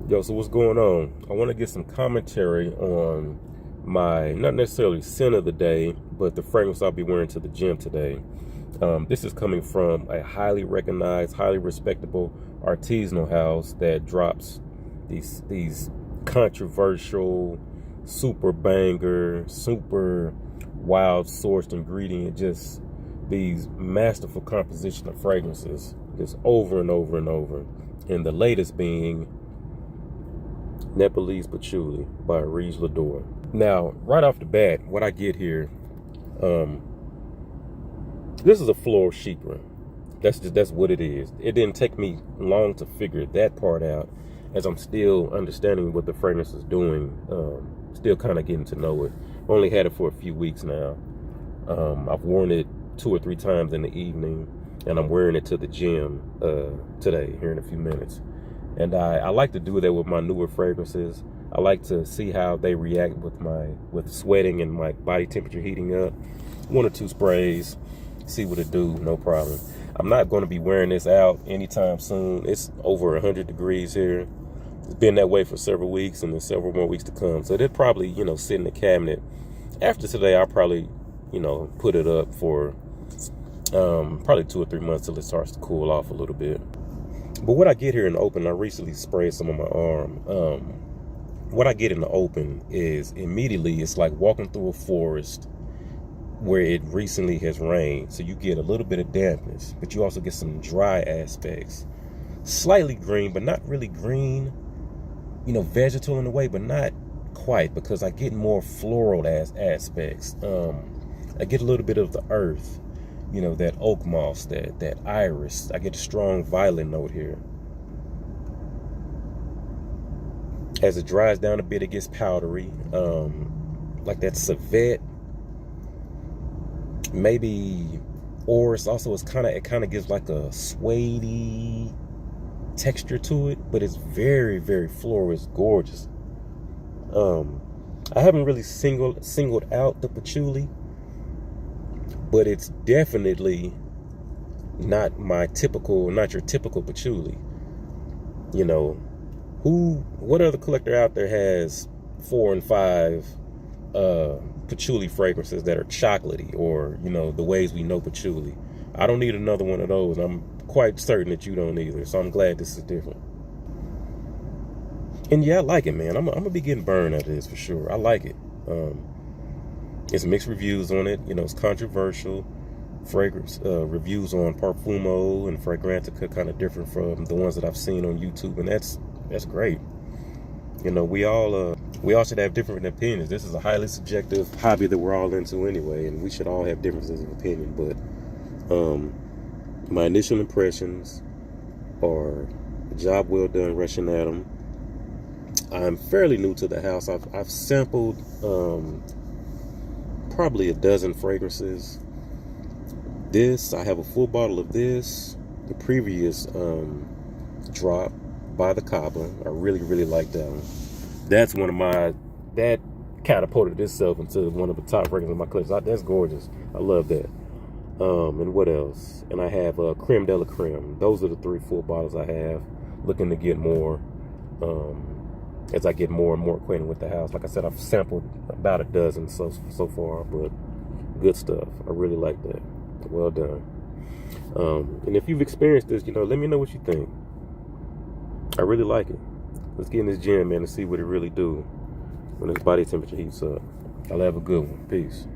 Yo, so what's going on? I want to get some commentary on my, not necessarily scent of the day, but the fragrance I'll be wearing to the gym today. This is coming from a highly recognized, highly respectable artisanal house that drops these controversial, super banger, super wild sourced ingredient, just these masterful composition of fragrances, just over and over and over. And the latest being Nepalese Patchouli by Ries Lador. Now, right off the bat, what I get here, this is a floral chypre. That's what it is. It didn't take me long to figure that part out, as I'm still understanding what the fragrance is doing. Still kind of getting to know it. Only had it for a few weeks now. I've worn it 2 or 3 times in the evening, and I'm wearing it to the gym today, here in a few minutes. And I like to do that with my newer fragrances. I like to see how they react with sweating and my body temperature heating up. 1 or 2 sprays, see what it do, no problem. I'm not going to be wearing this out anytime soon. It's over 100 degrees here. It's been that way for several weeks, and there's several more weeks to come. So they'll probably, sit in the cabinet. After today, I'll probably, put it up for probably 2 or 3 months till it starts to cool off a little bit. But what I get here in the open, I recently sprayed some on my arm. What I get in the open is immediately, it's like walking through a forest where it recently has rained. So you get a little bit of dampness, but you also get some dry aspects. Slightly green, but not really green. Vegetal in a way, but not quite, because I get more floral aspects. I get a little bit of the earth. That oak moss, that iris. I get a strong violet note here. As it dries down a bit, it gets powdery. Like that civet. Maybe orris also it kind of gives like a suede texture to it, but it's very, very floral. It's gorgeous. I haven't really singled out the patchouli, but it's definitely not your typical patchouli. What other collector out there has 4 and 5 patchouli fragrances that are chocolatey, or the ways we know patchouli? I don't need another one of those. I'm quite certain that you don't either, so I'm glad this is different. And yeah, I like it, man. I'm gonna be getting burned out of this for sure. I like it. It's mixed reviews on it. It's controversial. Fragrance reviews on Parfumo and Fragrantica kind of different from the ones that I've seen on YouTube, and that's great. We all should have different opinions. This is a highly subjective hobby that we're all into anyway, and we should all have differences of opinion. But my initial impressions are a job well done rushing at them. I'm fairly new to the house. I've sampled probably a dozen fragrances. I have a full bottle of this. The previous drop by the Caba, I really, really like that one. That's that catapulted itself into one of the top fragrances in my collection. That's gorgeous. I love that. And what else? And I have Creme de la Creme. Those are the 3 full bottles I have. Looking to get more as I get more and more acquainted with the house. Like I said, I've sampled about a dozen so far, but good stuff. I really like that. Well done. And if you've experienced this, let me know what you think. I really like it. Let's get in this gym, man, and see what it really do when his body temperature heats up. I'll have a good one. Peace.